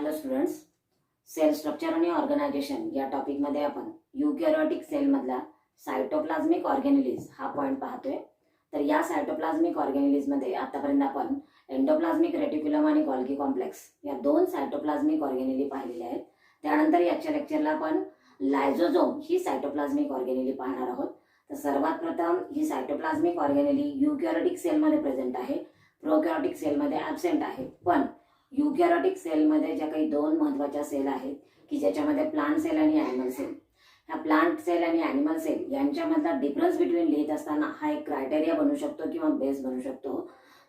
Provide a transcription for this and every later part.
Hello students, sale structure आणि organisation या टॉपिकमध्ये आपण युकॅरियोटिक सेलमधला सायटोप्लाझमिक ऑर्गॅनिलीज हा पॉईंट पाहतोय. तर या सायटोप्लाझमिक ऑर्गॅनिलीजमध्ये आतापर्यंत आपण एंडोप्लाझमिक रेटिक्युलम आणि गोल्गी कॉम्प्लेक्स या दोन सायटोप्लाझमिक ऑर्गॅनिली पाहिलेले आहेत. त्यानंतर याच्या लेक्चरला आपण लायझोझोम ही सायटोप्लाझमिक ऑर्गॅनिली पाहणार आहोत. तर सर्वात प्रथम ही सायटोप्लाझमिक ऑर्गॅनिली युकॅरियोटिक सेलमध्ये प्रेझेंट आहे, प्रोकॅरियोटिक सेलमध्ये ॲब्सेंट आहे. पण युकॅरियोटिक सेलमध्ये ज्या काही दोन महत्त्वाच्या सेल आहेत की ज्याच्यामध्ये प्लांट सेल आणि ॲनिमल सेल, ह्या प्लांट सेल आणि ॲनिमल सेल यांच्यामधला डिफरन्स बिटवीन लिहित असताना हा एक क्रायटेरिया बनू शकतो किंवा बेस बनू शकतो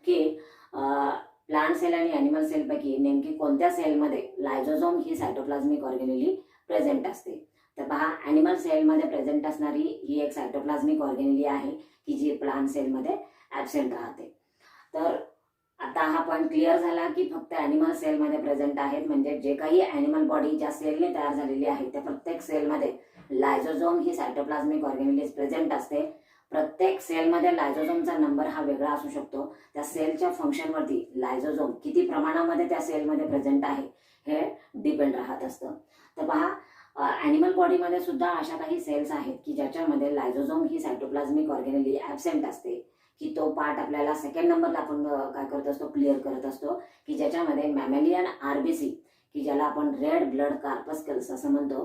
की प्लांट सेल आणि ॲनिमल सेलपैकी नेमकी कोणत्या सेलमध्ये लायझोझोम ही सायटोप्लाझमिक ऑर्गॅनिली प्रेझेंट असते. तर पहा, ॲनिमल सेलमध्ये प्रेझेंट असणारी ही एक सायटोप्लाझमिक ऑर्गॅनिली आहे की जी प्लांट सेलमध्ये ॲब्सेंट राहते. तर आता हा पॉईंट क्लिअर झाला की फक्त ॲनिमल सेलमध्ये प्रेझेंट आहेत, म्हणजे जे काही ॲनिमल बॉडी ज्या सेलने तयार झालेली आहे त्या प्रत्येक सेलमध्ये लायझोझोम ही सायटोप्लाझमिक ऑर्गॅनिलीज प्रेझेंट असते. प्रत्येक सेलमध्ये लायझोझोमचा नंबर हा वेगळा असू शकतो. त्या सेलच्या फंक्शनवरती लायझोझोम किती प्रमाणामध्ये त्या सेलमध्ये प्रेझेंट आहे हे डिपेंड राहत असतं. तर पहा, ॲनिमल बॉडीमध्ये सुद्धा अशा काही सेल्स आहेत की ज्याच्यामध्ये लायझोझोम ही सायटोप्लाझमिक ऑर्गॅनिली ॲब्सेंट असते, की तो पार्ट आपल्याला सेकंड नंबरला आपण काय करत असतो, क्लिअर करत असतो, की ज्याच्यामध्ये मॅमेलियन आरबीसी की ज्याला आपण रेड ब्लड कार्पस्कल्स असं म्हणतो,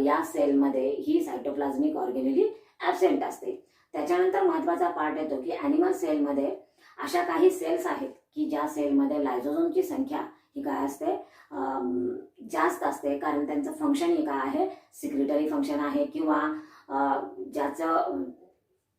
या सेलमध्ये ही सायटोप्लाझमिक ऑर्गॅनिली ॲब्सेंट असते. त्याच्यानंतर महत्त्वाचा पार्ट येतो की ॲनिमल सेलमध्ये अशा काही सेल्स आहेत की ज्या सेलमध्ये लायझोझोमची संख्या ही काय असते, जास्त असते, कारण त्यांचं फंक्शन ही काय आहे, सिक्रेटरी फंक्शन आहे, किंवा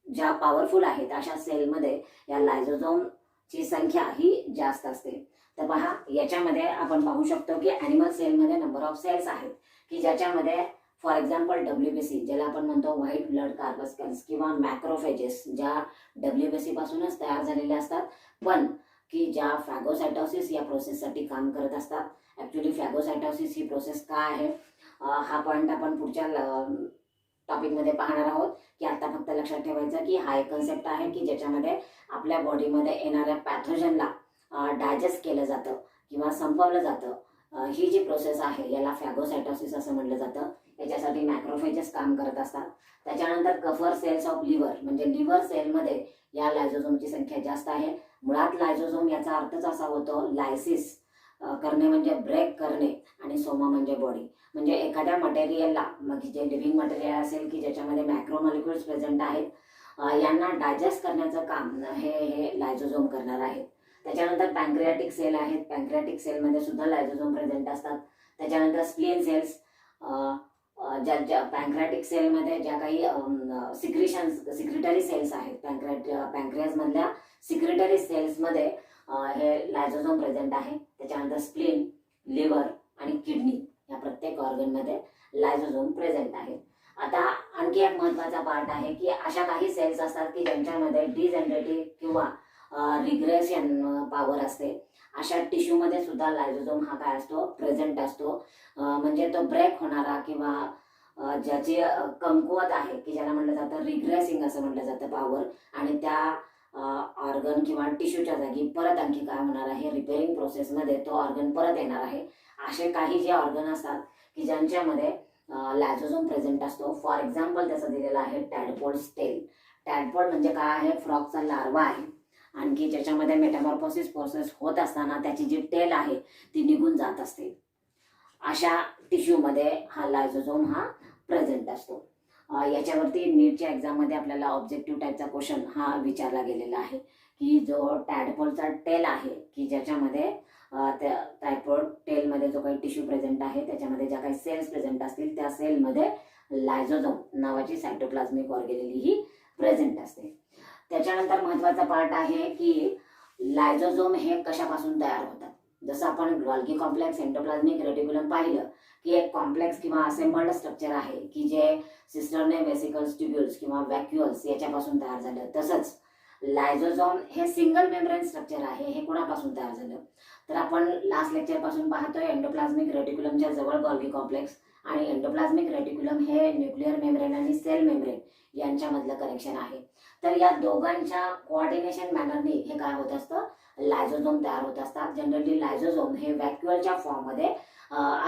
ज्या पॉवरफुल आहेत अशा सेलमध्ये या लायझोझोमची संख्या ही जास्त असते. तर पहा, याच्यामध्ये आपण पाहू शकतो की ॲनिमल सेलमध्ये नंबर ऑफ सेल्स आहेत की ज्याच्यामध्ये फॉर एक्झाम्पल WBC ज्याला आपण म्हणतो व्हाईट ब्लड कार्पस्कल्स, किंवा मॅक्रोफेजेस ज्या WBC पासूनच तयार झालेल्या असतात, पण की ज्या फॅगोसायटोसिस या प्रोसेससाठी काम करत असतात. ॲक्च्युली फॅगोसायटोसिस ही प्रोसेस काय आहे हा पॉईंट आपण पुढच्या टॉपिकमध्ये पाहणार आहोत. की आता फक्त लक्षात ठेवायचं की हा एक कन्सेप्ट आहे की ज्याच्यामध्ये आपल्या बॉडीमध्ये येणाऱ्या पॅथोजनला डायजेस्ट केलं जातं किंवा संपवलं जातं. ही जी प्रोसेस आहे याला फॅगोसायटोसिस असं म्हटलं जातं. याच्यासाठी मॅक्रोफेजेस काम करत असतात. त्याच्यानंतर कफर सेल्स ऑफ लिव्हर, म्हणजे लिव्हर सेलमध्ये या लायझोझोमची संख्या जास्त आहे. मुळात लायझोझोम याचा अर्थच असा होतो लायसिस करणे म्हणजे ब्रेक करणे, आणि सोमा म्हणजे बॉडी, म्हणजे एखाद्या मटेरियलला, मग जे लिव्हिंग मटेरियल असेल की ज्याच्यामध्ये मॅक्रोमॉलिक्युल्स प्रेझेंट आहेत, यांना डायजेस्ट करण्याचं काम हे लायझोझोम करणार आहेत. त्याच्यानंतर पॅन्क्रियाटिक सेल आहेत, पॅन्क्रियाटिक सेलमध्ये सुद्धा लायझोझोम प्रेझेंट असतात. त्याच्यानंतर स्प्लीन सेल्स, ज्या पॅन्क्रियाटिक सेलमध्ये ज्या काही सिक्रेटरी सेल्स आहेत, पॅन्क्रियाजमधल्या सिक्रेटरी सेल्समध्ये हे लायझोझोम प्रेझेंट आहे. त्याच्यानंतर स्प्लीन, लिव्हर आणि किडनी या प्रत्येक ऑर्गनमध्ये लायझोझोम प्रेझेंट आहे. आता आणखी एक महत्त्वाचा पार्ट आहे की अशा काही सेल्स असतात की ज्यांच्यामध्ये डिजनरेटिव्ह किंवा रिग्रेशन पॉवर असते. अशा टिश्यूमध्ये सुद्धा लायझोझोम हा काय असतो, प्रेझेंट असतो. म्हणजे तो ब्रेक होणारा किंवा ज्याची कमकुवत आहे की ज्याला म्हटलं जातं रिग्रेसिंग असं म्हटलं जातं पॉवर, आणि त्या ऑर्गन किंवा टिश्यूच्या जागी परत आणखी काय होणार आहे, रिपेअरिंग प्रोसेसमध्ये तो ऑर्गन परत येणार आहे. असे काही जे ऑर्गन असतात की ज्यांच्यामध्ये लायझोझोम प्रेझेंट असतो. फॉर एक्झाम्पल त्याचं दिलेलं आहे टॅडपोल्स टेल. टॅडपोल म्हणजे काय आहे, फ्रॉगचा लार्वा आहे, आणखी ज्याच्यामध्ये मेटामॉर्फोसिस प्रोसेस होत असताना त्याची जी टेल आहे ती निघून जात असते. अशा टिश्यूमध्ये हा लायझोझोम हा प्रेझेंट असतो. याच्यावरती नीटच्या एक्झाममध्ये आपल्याला ऑब्जेक्टिव्ह टाईपचा क्वेश्चन हा विचारला गेलेला आहे की जो टॅडपोलचा टेल आहे की ज्याच्यामध्ये त्या टॅडपोल टेलमध्ये जो काही टिश्यू प्रेझेंट आहे त्याच्यामध्ये ज्या काही सेल्स प्रेझेंट असतील त्या सेलमध्ये लायझोझोम नावाची सायटोप्लाझमिक ऑर्गॅनिली ही प्रेझेंट असते. त्याच्यानंतर महत्त्वाचा पार्ट आहे की लायझोझोम हे कशापासून तयार होतात. जसं आपण गोल्गी कॉम्प्लेक्स, एंडोप्लाझमिक रेटिक्युलम पाहिलं की एक कॉम्प्लेक्स किंवा असेंबल्ड स्ट्रक्चर आहे की जे सिस्टरने वेसिकल्स, ट्युब्युल्स किंवा व्हॅक्युअल्स याच्यापासून तयार झालं. तसंच लायझोझोम हे सिंगल मेम्ब्रेन स्ट्रक्चर आहे. हे कोणापासून तयार झालं, तर आपण लास्ट लेक्चरपासून पाहतोय एंडोप्लाझमिक रेटिक्युलमच्या जवळ गोल्गी कॉम्प्लेक्स, आणि एंडोप्लाझमिक रेटिक्युलम हे न्यूक्लिअर मेम्ब्रेन आणि सेल मेम्ब्रेन यांच्यामधलं कनेक्शन आहे. तर या दोघांच्या कोऑर्डिनेशन मॅनरनी हे काय होत असतं, लायझोझोम तयार होत असतात. जनरली लायझोझोम हे व्हॅक्युअलच्या फॉर्ममध्ये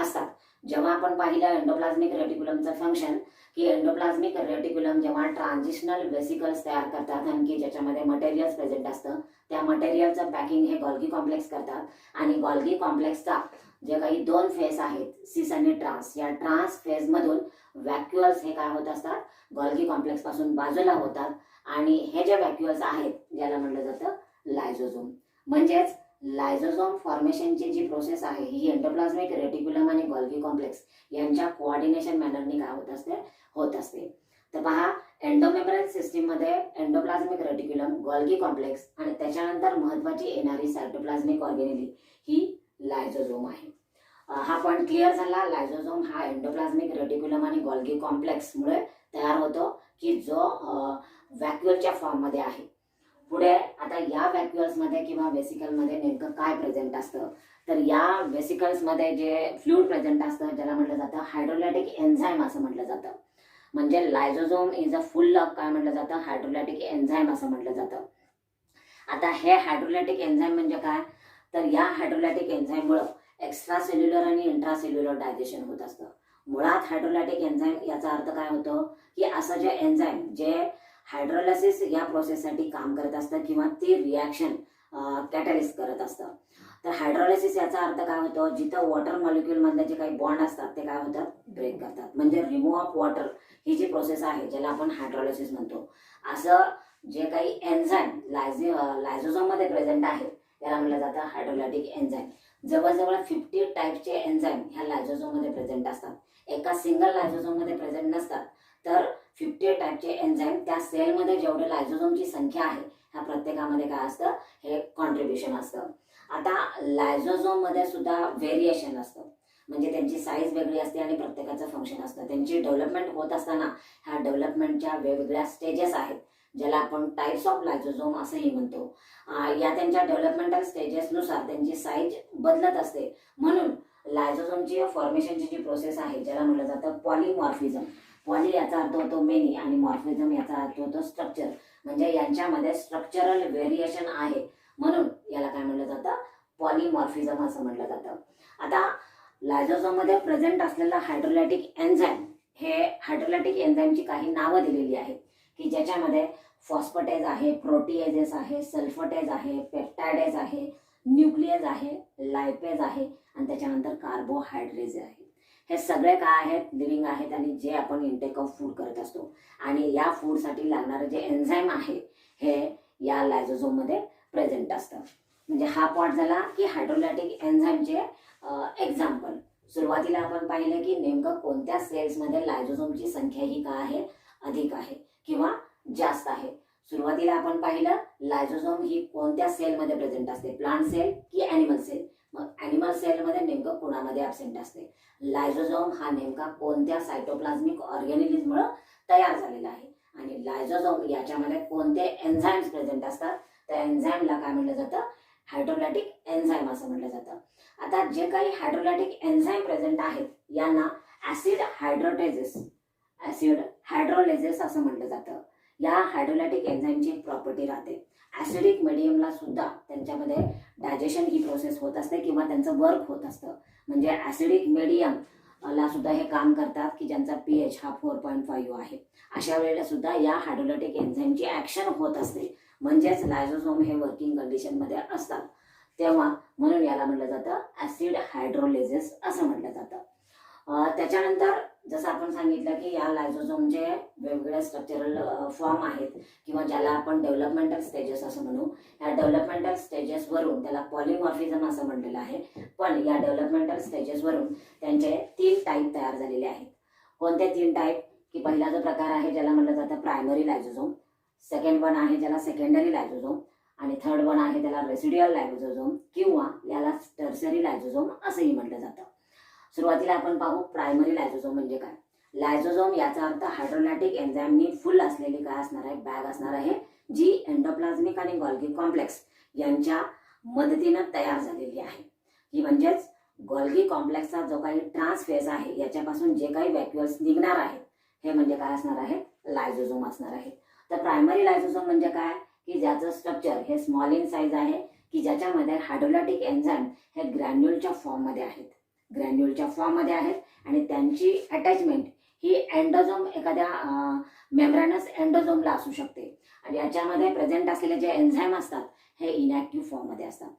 असतात. जेव्हा आपण पाहिलं एंडोप्लाझ्मिक रेटिक्युलमचं फंक्शन, की एंडोप्लाझ्मिक रेटिक्युलम जेव्हा ट्रान्झिशनल वेसिकल्स तयार करतात आणि की ज्याच्यामध्ये मटेरियल्स प्रेझेंट असतं, त्या मटेरियलचं पॅकिंग हे गॉल्गी कॉम्प्लेक्स करतात आणि गॉल्गी कॉम्प्लेक्सचा जे काही दोन फेस आहेत, सिस आणि ट्रान्स, या ट्रान्स फेजमधून व्हॅक्युअल्स हे काय होत असतात, गॉल्गी कॉम्प्लेक्स पासून बाजूला होतात आणि हे जे व्हॅक्युअल्स आहेत ज्याला म्हटलं जातं लायझोझोम. म्हणजेच लायझोझोम फॉर्मेशनची जी प्रोसेस आहे ही एंडोप्लाझ्मिक रेटिक्युलम आणि गॉल्गी कॉम्प्लेक्स यांच्या कोऑर्डिनेशन मॅनरनी काय होत असते. तर पहा, एंडोमेम्ब्रेन सिस्टीम मध्ये एंडोप्लाझ्मिक रेटिक्युलम, गॉल्गी कॉम्प्लेक्स आणि त्याच्यानंतर महत्वाची येणारी सायटोप्लाझ्मिक ऑर्गेनेली ही लायझोझोम आहे. हा पॉइंट क्लिअर झाला. लायझोझोम हा एंडोप्लाझ्मिक रेटिक्युलम आणि गॉल्गी कॉम्प्लेक्स मुळे तयार होतो, की जो व्हॅक्युअलच्या फॉर्ममध्ये आहे. पुढे आता या व्हॅक्युअल्समध्ये किंवा वेसिकलमध्ये नेमकं काय प्रेझेंट असतं, तर या वेसिकल्समध्ये जे फ्लुइड प्रेझेंट असतं ज्याला म्हटलं जातं हायड्रोलॅटिक एन्झाईम असं म्हटलं जातं. म्हणजे लायझोझोम इज अ फुल ऑफ काय म्हटलं जातं, हायड्रोलॅटिक एन्झाईम असं म्हटलं जातं. आता हे हायड्रोलॅटिक एन्झाईम म्हणजे काय, तर या हायड्रोलॅटिक एन्झाईममुळे एक्स्ट्रा सेल्युलर आणि इंट्रासेल्युलर डायजेशन होत असतं. मुळात हायड्रोलॅटिक एन्झाईम याचा अर्थ काय होतो, की असं जे एन्झाईम जे हायड्रोलायसिस या प्रोसेससाठी काम करत असतं किंवा ती रिॲक्शन कॅटलिस्ट करत असतं. तर हायड्रोलायसिस याचा अर्थ काय होतो, जिथं वॉटर मॉलिक्यूल मधले जे काही बॉन्ड असतात ते काय होतात, ब्रेक करतात. म्हणजे रिमूव्ह ऑफ वॉटर ही जी प्रोसेस आहे ज्याला आपण हायड्रोलायसिस म्हणतो. असं जे काही एन्झाईम लायझोझोम मध्ये प्रेझेंट आहे त्याला म्हटलं जातं हायड्रोलॅटिक एन्झाईम. जवळजवळ 50 टाईपचे एन्झाईम ह्या लायझोझोम मध्ये प्रेझेंट असतात. एका सिंगल लायझोझोम मध्ये प्रेझेंट नसतात, तर 50 टाईपचे एन्झाईम त्या सेलमध्ये जेवढे लायझोझोमची संख्या आहे ह्या प्रत्येकामध्ये काय असतं, हे कॉन्ट्रीब्युशन असतं. आता लायझोझोम मध्ये सुद्धा व्हेरिएशन असतं, म्हणजे त्यांची साईज वेगळी असते आणि प्रत्येकाचं फंक्शन असतं. त्यांची डेव्हलपमेंट होत असताना ह्या डेव्हलपमेंटच्या वेगवेगळ्या स्टेजेस आहेत ज्याला आपण टाइप्स ऑफ लायझोझोम असंही म्हणतो. या त्यांच्या डेव्हलपमेंटल स्टेजेसनुसार त्यांची साईज बदलत असते. म्हणून लायझोझोमची फॉर्मेशनची जी प्रोसेस आहे ज्याला म्हटलं जातं पॉलीमॉर्फिझम. पॉली याचा अर्थ होतो मेनी आणि मॉर्फिझम याचा अर्थ होतो स्ट्रक्चर. म्हणजे यांच्यामध्ये स्ट्रक्चरल व्हेरिएशन आहे, म्हणून याला काय म्हटलं जातं, पॉलीमॉर्फिझम असं म्हटलं जातं. आता लायझोझोम मध्ये प्रेझेंट असलेला हायड्रोलॅटिक एन्झाईम, हे हायड्रोलॅटिक एन्झाईमची काही नावं दिलेली आहेत, की ज्याच्यामध्ये फॉस्फेटेज आहे, प्रोटीएजेस आहे, सल्फटेज आहे, पेप्टायडेज आहे, न्यूक्लियस आहे, लायपेज आहे आणि त्याच्यानंतर कार्बोहायड्रेज आहे. हे सगळे काय आहेत, लिव्हिंग आहेत आणि जे आपण इंटेक ऑफ फूड करत असतो. आणि या फूडसाठी लागणारे जे एन्झाईम आहे हे या लायझोझोम मध्ये प्रेझेंट असतं. म्हणजे हा पार्ट झाला की हायड्रोलॅटिक एन्झाईमचे एक्झाम्पल. सुरुवातीला आपण पाहिलं की नेमकं कोणत्या सेल्समध्ये लायझोझोमची संख्या ही काय आहे, अधिक आहे किंवा जास्त आहे. सुरुवातीला आपण पाहिलं लायझोझोम ही कोणत्या सेलमध्ये प्रेझेंट असते, प्लांट सेल की ॲनिमल सेल. मग ॲनिमल सेलमध्ये नेमकं कोणामध्ये ॲब्सेंट असते. लायझोझोम हा नेमका कोणत्या सायटोप्लाझ्मिक ऑर्गॅनिझममुळे तयार झालेला आहे आणि लायझोझोम याच्यामध्ये कोणते एन्झाईम्स प्रेझेंट असतात, त्या एन्झाईमला काय म्हटलं जातं, हायड्रोलॅटिक एन्झाईम असं म्हटलं जातं. आता जे काही हायड्रोलॅटिक एन्झाईम प्रेझेंट आहेत यांना ऍसिड हायड्रोलेजेस असं म्हटलं जातं. या हायड्रोलॅटिक एन्झाईमची एक प्रॉपर्टी राहते, ऍसिडिक मिडियमला सुद्धा त्यांच्यामध्ये डायजेशन ही प्रोसेस होत असते किंवा त्यांचं वर्क होत असतं. म्हणजे ऍसिडिक मिडियम ला सुद्धा हे काम करतात की ज्यांचा pH हा 4.5 आहे. अशा वेळेला सुद्धा या हायड्रोलॅटिक एन्झाईमची ऍक्शन होत असते. म्हणजेच लायझोझोम हे वर्किंग कंडिशन मध्ये असतात तेव्हा, म्हणून याला म्हटलं जातं ऍसिड हायड्रोलेजेस असं म्हटलं जातं. त्याच्यानंतर जसं आपण सांगितलं की या लायझोझोमचे वेगवेगळे स्ट्रक्चरल फॉर्म आहेत किंवा ज्याला आपण डेव्हलपमेंटल स्टेजेस असं म्हणू. या डेव्हलपमेंटल स्टेजेसवरून त्याला पॉलीमॉर्फिझम असं म्हटलेलं आहे. पण या डेव्हलपमेंटल स्टेजेसवरून त्यांचे 3 टाईप तयार झालेले आहेत. कोणते 3 टाईप, की पहिला जो प्रकार आहे ज्याला म्हटलं जातं प्रायमरी लायझोझोम, सेकंड वन आहे ज्याला सेकंडरी लायझोझोम आणि थर्ड वन आहे त्याला रेसिड्युअल लायझोझोम किंवा याला टर्शरी लायझोझोम असंही म्हटलं जातं. सुरुवातीला आपण पाहू प्रायमरी लायझोझोम म्हणजे काय. लायझोझोम याचा अर्थ हायड्रोलॅटिक एन्झाईमनी फुल असलेली काय असणार आहे, बॅग असणार आहे, जी एंडोप्लाझ्मिक आणि गॉल्गी कॉम्प्लेक्स यांच्या मदतीनं तयार झालेली आहे. की म्हणजेच गॉल्गी कॉम्प्लेक्सचा जो काही ट्रान्सफेज आहे याच्यापासून जे काही व्हॅक्युअल्स निघणार आहेत हे म्हणजे काय असणार आहे, लायझोझोम असणार आहेत. तर प्रायमरी लायझोझोम म्हणजे काय की ज्याचं स्ट्रक्चर हे स्मॉल इन साईज आहे, की ज्याच्यामध्ये हायड्रोलायटिक एन्झाईम हे ग्रॅन्युलच्या फॉर्ममध्ये आहेत, ग्रॅन्युलच्या फॉर्ममध्ये आहेत आणि त्यांची अटॅचमेंट ही एंडोझोम एखाद्या मेम्ब्रेनस एंडोझोमला असू शकते आणि याच्यामध्ये प्रेझेंट असलेले जे एन्झाईम असतात हे इनॅक्टिव्ह फॉर्ममध्ये असतात.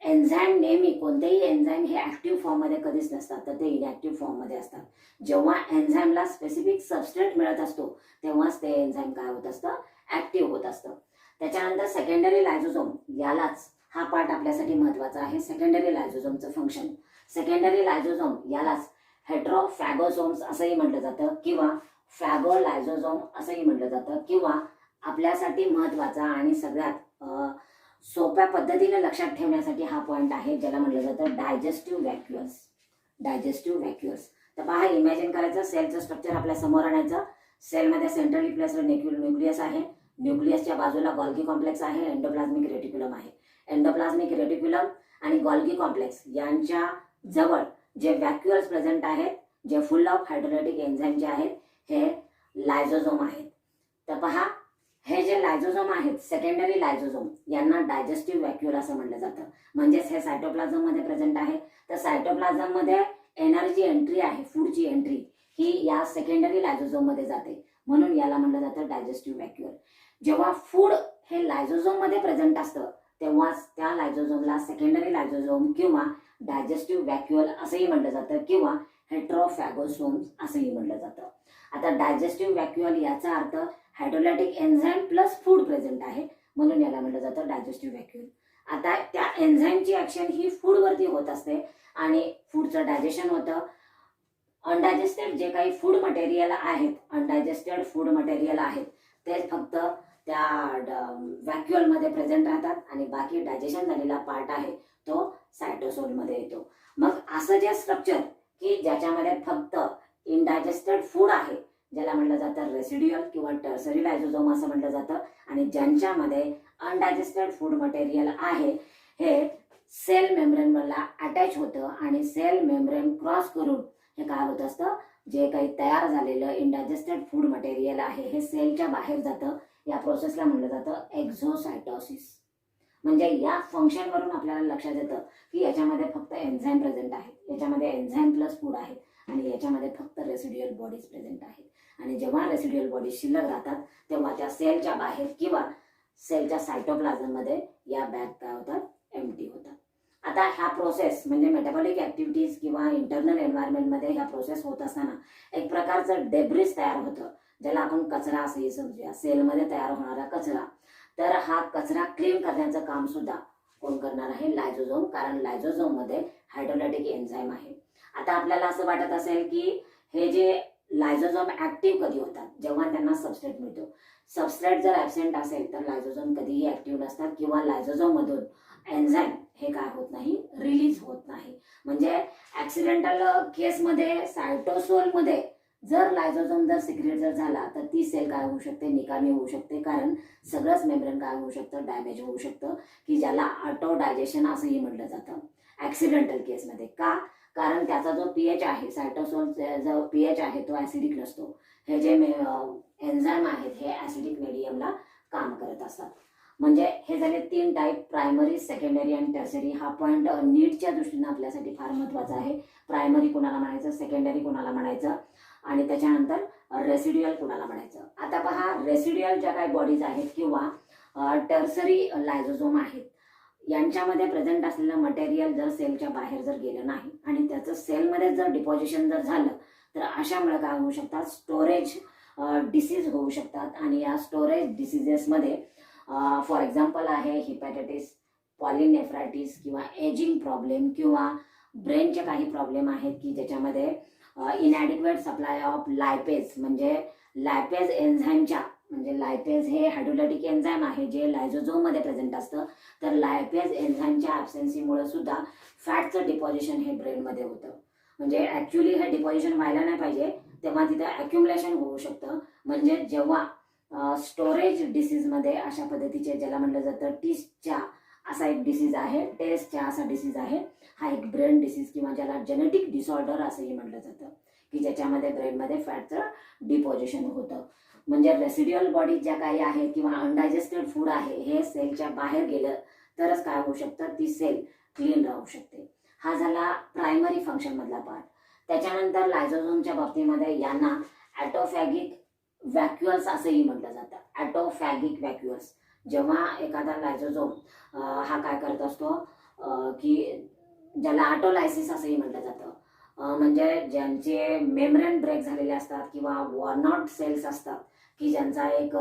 एन्झाईम नेहमी कोणतेही एन्झाईम हे ऍक्टिव्ह फॉर्ममध्ये कधीच नसतात, तर ते इनॅक्टिव्ह फॉर्ममध्ये असतात. जेव्हा एन्झाईमला स्पेसिफिक सबस्ट्रेट मिळत असतो तेव्हाच ते एन्झाईम काय होत असतं, ऍक्टिव्ह होत असतं. त्याच्यानंतर सेकंडरी लायझोझोम, यालाच हा पार्ट आपल्यासाठी महत्वाचा आहे, सेकंडरी लायझोझोमचं फंक्शन. सेकंडरी लायझोझोम यालाच हेट्रोफॅगोसोम्स असंही म्हटलं जातं किंवा फॅगोलायझोझोम असंही म्हटलं जातं, किंवा आपल्यासाठी महत्वाचा आणि सगळ्यात सोप्या पद्धतीने लक्षात ठेवण्यासाठी हा पॉइंट आहे ज्याला म्हटलं जातं डायजेस्टिव्ह व्हॅक्युअल्स. डायजेस्टिव्ह व्हॅक्युअल्स. तर पहा, इमॅजिन करायचं, सेलचं स्ट्रक्चर आपल्या समोर आणायचं. सेलमध्ये सेंट्रली प्लेस्ड न्यूक्लियस आहे, न्यूक्लियसच्या बाजूला गॉल्गी कॉम्प्लेक्स आहे, एंडोप्लाझ्मिक रेटिक्युलम आहे. एंडोप्लाझ्मिक रेटिक्युलम आणि गॉल्गी कॉम्प्लेक्स यांच्या जवळ जे व्हॅक्युअल्स प्रेझेंट आहेत, जे फुल ऑफ हायड्रोलायटिक एन्झाईमचे आहेत, हे लायझोझोम आहेत. तर पहा, हे जे लायझोझोम आहेत, सेकंडरी लायझोझोम, यांना डायजेस्टिव्ह व्हॅक्युअल असं म्हटलं जातं. म्हणजेच हे सायटोप्लाझम मध्ये प्रेझेंट आहे. तर सायटोप्लाझम मध्ये एनर्जी एंट्री आहे, फूडची एंट्री, ही या सेकंडरी लायझोझोम मध्ये जाते, म्हणून याला म्हटलं जातं डायजेस्टिव्ह व्हॅक्युअल. जेव्हा फूड हे लायझोझोम मध्ये प्रेझेंट असतं तेव्हाच त्या लायझोझोमला सेकंडरी लायझोझोम किंवा डायजेस्टिव्ह व्हॅक्युअल असंही म्हटलं जातं किंवा हेट्रोफॅगोसोम्स असंही म्हटलं जातं. आता डायजेस्टिव्ह व्हॅक्युअल याचा अर्थ हायड्रोलायटिक एन्झाईम प्लस फूड प्रेझेंट आहे, म्हणून याला म्हटलं जातं डायजेस्टिव्ह व्हॅक्युअल. आता त्या एन्झाईमची ऍक्शन ही फूडवरती होत असते आणि फूडचं डायजेशन होतं. अनडायजेस्टेड जे काही फूड मटेरियल आहेत, अनडायजेस्टेड फूड मटेरियल आहेत, ते फक्त त्या व्हॅक्युअलमध्ये प्रेझेंट राहतात आणि बाकी डायजेशन झालेला पार्ट आहे तो सायटोसोलमध्ये येतो. मग असं जे स्ट्रक्चर की ज्याच्यामध्ये फक्त इनडायजेस्टेड फूड आहे, ज्याला म्हटलं जातं रेसिड्युअल किंवा टर्सरी लायझोझोम असं म्हटलं जातं, आणि ज्यांच्यामध्ये अनडायजेस्टेड फूड मटेरियल आहे, हे सेल मेम्ब्रेनला अटॅच होतं आणि सेल मेम्ब्रेन क्रॉस करून हे काय होत असतं, जे काही तयार झालेलं इनडायजेस्टेड फूड मटेरियल आहे हे सेलच्या बाहेर जातं. या प्रोसेसला म्हटलं जातं एक्झोसायटोसिस. म्हणजे या फंक्शनवरून आपल्याला लक्षात येतं की याच्यामध्ये फक्त एन्झाईम प्रेझेंट आहे, याच्यामध्ये एन्झाईम प्लस फूड आहे आणि याच्यामध्ये फक्त रेसिड्युअल बॉडीज प्रेझेंट आहेत. आणि जेव्हा रेसिड्युअल बॉडीज शिल्लक राहतात तेव्हा त्या सेलच्या बाहेर किंवा सेलच्या सायटोप्लाझम मध्ये या बॅग काय होतात, एम्प्टी होतात. आता ह्या प्रोसेस म्हणजे मेटाबॉलिक ऍक्टिव्हिटीज किंवा इंटरनल एन्व्हायरमेंटमध्ये ह्या प्रोसेस होत असताना एक प्रकारचं डेब्रिस तयार होतं, ज्याला आपण कचरा असंही समजूया, सेलमध्ये तयार होणारा कचरा. तर हा कचरा क्लीन करण्याचं काम सुद्धा कोण करणार आहे, लायझोझोम, कारण लायझोझोम मध्ये हायड्रोलायटिक एन्झाईम आहे. आता आपल्याला असं वाटत असेल की हे जे लायझोझोम ऍक्टिव्ह कधी होतात, जेव्हा त्यांना सबस्ट्रेट मिळतो. सबस्ट्रेट जर ऍबसेंट असेल तर लायझोझोम कधीही ऍक्टिव्ह नसतात किंवा लायझोझोम मधून एन्झाईम हे काय होत नाही, रिलीज होत नाही. म्हणजे ऍक्सिडेंटल केसमध्ये सायटोसोलमध्ये जर लायझोझोम जर सिक्रेट जर झाला तर ती सेल काय होऊ शकते, निकामी होऊ शकते, कारण सगळंच मेम्ब्रेन काय होऊ शकतं, डॅमेज होऊ शकतं, की ज्याला ऑटो डायजेशन असंही म्हटलं जातं ऍक्सिडेंटल केसमध्ये. का? कारण त्याचा जो पीएच आहे, सायटोसोलचा जो पीएच आहे तो ऍसिडिक नसतो. हे जे एन्झाईम आहेत हे ऍसिडिक मीडियमला काम करत असतात. म्हणजे हे झाले 3 टाईप, प्रायमरी, सेकंडरी आणि टर्सरी. हा पॉईंट नीटच्या दृष्टीने आपल्यासाठी फार महत्वाचा आहे. प्रायमरी कोणाला म्हणायचं, सेकंडरी कोणाला म्हणायचं आणि त्याच्यानंतर रेसिड्युअल कोणाला म्हणायचं. आता पहा, रेसिड्युअल ज्या काही बॉडीज आहेत किंवा टर्सरी लायझोझोम आहेत, यांच्यामध्ये प्रेझेंट असलेलं मटेरियल जर सेलच्या बाहेर जर गेलं नाही आणि त्याचं सेलमध्ये जर डिपॉझिशन जर झालं तर अशामुळे काय होऊ शकतात, स्टोरेज डिसीज होऊ शकतात. आणि या स्टोरेज डिसीजेसमध्ये फॉर एक्झाम्पल आहे हिपॅटायटिस, पॉलिनेफ्रायटिस किंवा एजिंग प्रॉब्लेम किंवा ब्रेनचे काही प्रॉब्लेम आहेत की ज्याच्यामध्ये इनॅडिक्वेट सप्लाय ऑफ लायपेज, म्हणजे लायपेज एन्झाईमच्या, म्हणजे लायपेज हे हायड्रोलायटिक एन्झाईम आहे जे लायझोझोम मध्ये प्रेझेंट असतं. तर लायपेज एन्झाईमच्या ॲब्सेन्सीमुळे सुद्धा फॅटचं डिपॉझिशन हे ब्रेनमध्ये होतं. म्हणजे ऍक्च्युली हे डिपॉझिशन व्हायला नाही पाहिजे, तेव्हा तिथं ॲक्युमुलेशन होऊ शकतं. म्हणजे जेव्हा स्टोरेज डिसीजमध्ये अशा पद्धतीचे, ज्याला म्हटलं जातं टिसच्या असा एक डिसीज आहे, टेस्टच्या असा डिसीज आहे, हा एक ब्रेन डिसीज किंवा ज्याला जेनेटिक डिसऑर्डर असंही म्हटलं जातं, की ज्याच्यामध्ये ब्रेनमध्ये फॅटचं डिपॉझिशन होतं. म्हणजे रेसिड्युअल बॉडी ज्या काही आहेत किंवा अनडायजेस्टेड फूड आहे हे सेलच्या बाहेर गेलं तरच काय होऊ शकतं, ती सेल क्लीन राहू शकते. हा झाला प्रायमरी फंक्शन मधला पार्ट. त्याच्यानंतर लायझोझोमच्या बाबतीमध्ये यांना ॲटोफॅगिक व्हॅक्युअल्स असंही म्हटलं जातं. ॲटोफॅगिक व्हॅक्युअल्स, जेव्हा एखादा लायझोझोम हा काय करत असतो की ज्याला ऑटोलायसिस असंही म्हटलं जातं, म्हणजे ज्यांचे मेम्ब्रेन ब्रेक झालेले असतात किंवा वॉर्नआउट सेल्स असतात की ज्यांचा एक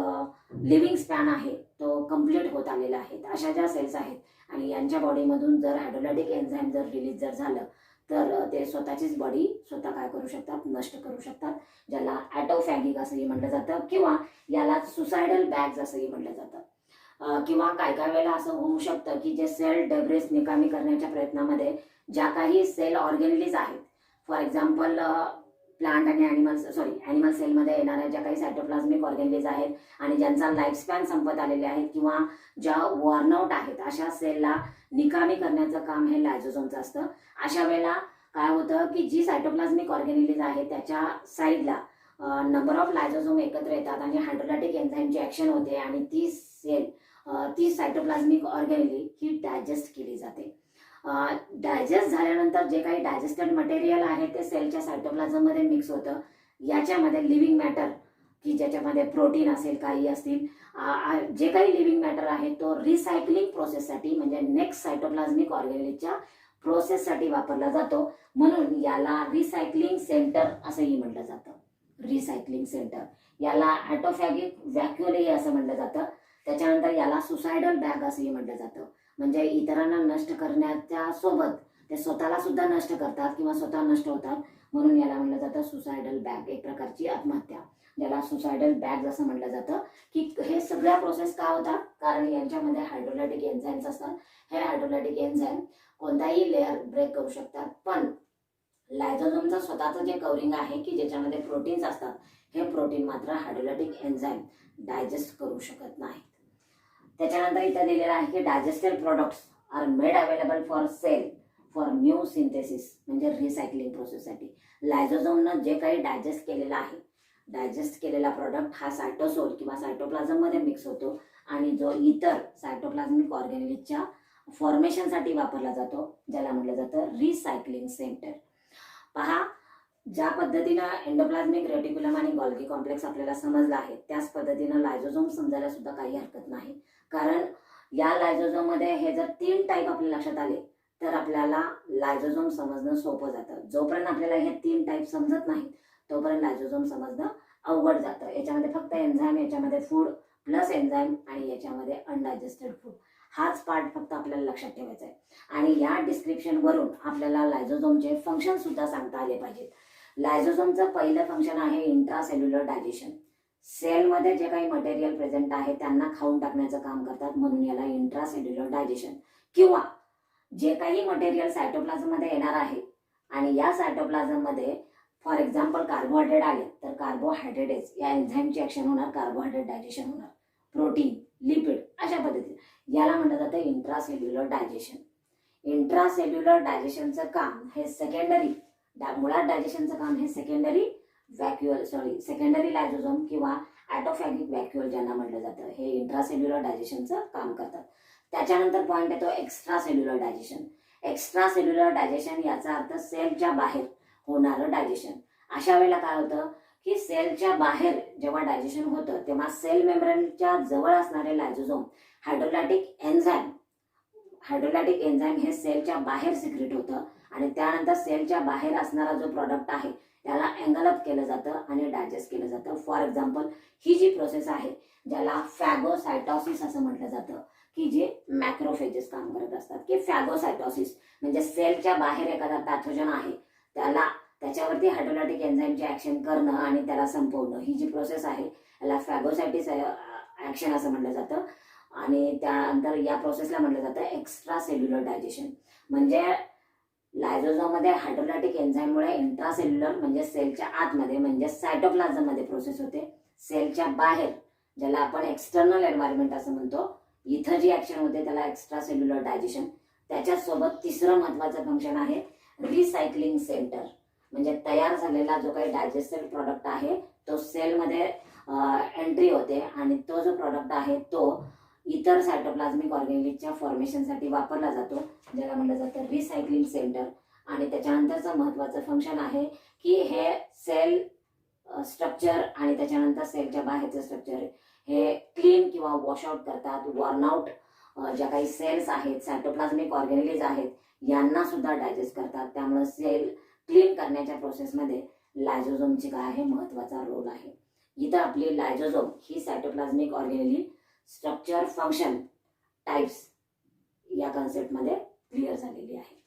लिव्हिंग स्पॅन आहे तो कम्प्लीट होत आलेला आहे, अशा ज्या सेल्स आहेत आणि यांच्या बॉडीमधून जर हायड्रोलायटिक एन्झाईम जर रिलीज जर झालं तर ते स्वतःचीच बॉडी स्वतः काय करू शकतात, नष्ट करू शकतात, ज्याला ॲटोफॅगिक असंही म्हटलं जातं किंवा याला सुसायडल बॅग्स असंही म्हटलं जातं. किंवा काय काय वेळेला असं होऊ शकतं की जे सेल डेब्रिस निकामी करण्याच्या प्रयत्नामध्ये ज्या काही सेल ऑर्गेनेलिज आहेत, फॉर एक्झाम्पल प्लांट आणि ॲनिमल सेलमध्ये येणाऱ्या ज्या काही सायटोप्लाझमिक ऑर्गेनेलिज आहेत आणि ज्यांचा लाईफ स्पॅन संपत आलेले आहेत किंवा ज्या वॉर्नआउट आहेत, अशा सेलला निकामी करण्याचं काम हे लायझोझोमचं असतं. अशा वेळेला काय होतं की जी सायटोप्लाझमिक ऑर्गेनेलिज आहे त्याच्या साईडला नंबर ऑफ लायझोझोम एकत्र येतात आणि हायड्रोलायटिक एन्झाईमची ॲक्शन होते आणि ती सेल ती सायटोप्लाझमिक ऑर्गेनेली ही डायजेस्ट केली जाते. डायजेस्ट झाल्यानंतर जे काही डायजेस्टेड मटेरियल आहे ते सेलच्या सायटोप्लाझममध्ये मिक्स होतं. याच्यामध्ये लिव्हिंग मॅटर की ज्याच्यामध्ये प्रोटीन असेल, काही असतील, जे काही लिव्हिंग मॅटर आहे तो रिसायकलिंग प्रोसेससाठी म्हणजे नेक्स्ट सायटोप्लाझमिक ऑर्गेनेलीच्या प्रोसेससाठी वापरला जातो. म्हणून याला रिसायकलिंग सेंटर असंही म्हटलं जातं. रिसायकलिंग सेंटर, याला ॲटोफॅगिक व्हॅक्युअलही असं म्हटलं जातं. त्याच्यानंतर याला सुसायडल बॅग असंही म्हटलं जातं. म्हणजे इतरांना नष्ट करण्याच्या सोबत ते स्वतःला सुद्धा नष्ट करतात किंवा स्वतः नष्ट होतात, म्हणून याला म्हटलं जातं सुसायडल बॅग, एक प्रकारची आत्महत्या, ज्याला सुसायडल बॅग असं म्हटलं जातं. की हे सगळ्या प्रोसेस का होतात, कारण यांच्यामध्ये हायड्रोलायटिक एन्झाईम्स असतात. हे हायड्रोलायटिक एन्झाईम कोणताही लेअर ब्रेक करू शकतात, पण लायझोझोमचं स्वतःचं जे कवरिंग आहे की ज्याच्यामध्ये प्रोटीन्स असतात, हे प्रोटीन मात्र हायड्रोलायटिक एन्झाईम डायजेस्ट करू शकत नाहीत. त्याच्यानंतर इथं दिलेलं आहे की digested products are made available for cell for new synthesis, म्हणजे रिसायकलिंग प्रोसेससाठी. लायझोझोमनं जे काही डायजेस्ट केलेलं आहे, डायजेस्ट केलेला प्रोडक्ट हा सायटोसोल किंवा सायटोप्लाझममध्ये मिक्स होतो आणि जो इतर सायटोप्लाझमिक ऑर्गेनेलिजच्या फॉर्मेशनसाठी वापरला जातो, ज्याला म्हटलं जातं रिसायकलिंग सेंटर. पहा, ज्या पद्धतीनं एंडोप्लाझमिक रेटिक्युलम आणि गॉल्गी कॉम्प्लेक्स आपल्याला समजला आहे, त्याच पद्धतीनं लायझोझोम समजायला सुद्धा काही हरकत नाही. कारण या लायझोझोममध्ये हे जर 3 टाईप आपल्या लक्षात आले तर आपल्याला लायझोझोम समजणं सोपं जातं. जोपर्यंत आपल्याला हे 3 टाईप समजत नाही तोपर्यंत लायझोझोम समजणं अवघड जातं. याच्यामध्ये फक्त एन्झाईम, याच्यामध्ये फूड प्लस एन्झाईम आणि याच्यामध्ये अनडायजेस्टेड फूड, हाच पार्ट फक्त आपल्याला लक्षात ठेवायचा आहे. आणि या डिस्क्रिप्शनवरून आपल्याला लायझोझोमचे फंक्शन सुद्धा सांगता आले पाहिजेत. लायझोझोमचं पहिलं फंक्शन आहे इंट्रासेल्युलर डायजेशन. सेलमध्ये जे काही मटेरियल प्रेझेंट आहे त्यांना खाऊन टाकण्याचं काम करतात, म्हणून याला इंट्रासेल्युलर डायजेशन. किंवा जे काही मटेरियल सायटोप्लाझममध्ये येणार आहे आणि या सायटोप्लाझममध्ये फॉर एक्झाम्पल कार्बोहायड्रेट आले तर कार्बोहायड्रेट्स या एन्झाईमची ॲक्शन होणार, कार्बोहायड्रेट डायजेशन होणार, प्रोटीन, लिपिड, अशा पद्धतीने याला म्हटलं जातं इंट्रासेल्युलर डायजेशन. इंट्रासेल्युलर डायजेशनचं काम हे सेकंडरी, मुळात डायजेशनचं काम हे सेकंडरी सेकंडरी लायझोझोम किंवा ॲटोफॅगिक व्हॅक्युअल ज्यांना म्हटलं जातं, हे इंट्रासेल्युलर डायजेशनचं काम करतात. त्याच्यानंतर पॉईंट येतो extra cellular digestion. Extra cellular digestion याचा अर्थ सेलच्या बाहेर होणारं डायजेशन. अशा वेळेला काय होतं की सेलच्या बाहेर जेव्हा डायजेशन होतं तेव्हा सेल मेम्ब्रेनच्या जवळ असणारे लायझोझोम हायड्रोलायटिक एन्झाईम हे सेलच्या बाहेर सिक्रेट होतं आणि त्यानंतर सेलच्या बाहेर असणारा जो प्रॉडक्ट आहे त्याला एंगलअप केलं जातं आणि डायजेस्ट केलं जातं. फॉर एक्झाम्पल ही जी प्रोसेस आहे ज्याला फॅगोसायटोसिस असं म्हटलं जातं, की जे मॅक्रोफेजेस काम करत असतात. की फॅगोसायटोसिस म्हणजे सेलच्या बाहेर एखादा पॅथोजन आहे त्याच्यावरती हायड्रोलायटिक एन्झाईमची ॲक्शन करणं आणि त्याला संपवणं, ही जी प्रोसेस आहे याला फॅगोसायटिस ॲक्शन असं म्हटलं जातं. आणि त्यानंतर या प्रोसेसला म्हटलं जातं एक्स्ट्रा सेल्युलर डायजेशन. म्हणजे लायझोझोममध्ये हायड्रोलायटिक एन्झाईममुळे इंट्रासेल्युलर म्हणजे सेलच्या आतमध्ये म्हणजे सायटोप्लाझममध्ये प्रोसेस होते. सेलच्या बाहेर ज्याला आपण एक्सटर्नल एन्व्हायरमेंट असं म्हणतो, इथं जी ॲक्शन होते त्याला एक्स्ट्रा सेल्युलर डायजेशन. त्याच्यासोबत तिसरं महत्त्वाचं फंक्शन आहे रिसायकलिंग सेंटर. म्हणजे तयार झालेला जो काही डायजेस्टेड प्रॉडक्ट आहे तो सेलमध्ये एंट्री होते आणि तो जो प्रॉडक्ट आहे तो इतर सायटोप्लाझमिक ऑर्गॅनिजच्या फॉर्मेशनसाठी वापरला जातो, ज्याला म्हटलं जातं रिसायकलिंग सेंटर. आणि त्याच्यानंतरचं महत्त्वाचं फंक्शन आहे की हे सेल स्ट्रक्चर आणि त्याच्यानंतर सेलच्या बाहेरचं स्ट्रक्चर हे क्लीन किंवा वॉशआउट करतात. वॉर्नआउट ज्या काही सेल्स आहेत, सायटोप्लाझमिक ऑर्गॅनिज आहेत, यांना सुद्धा डायजेस्ट करतात. त्यामुळे सेल क्लीन करण्याच्या प्रोसेसमध्ये लायझोझोमची काय आहे, महत्त्वाचा रोल आहे. इथं आपली लायझोझोम ही सायटोप्लाझमिक ऑर्गॅनिली स्ट्रक्चर, फंक्शन, टाइप्स या कन्सेप्टमध्ये क्लिअर झालेली आहे.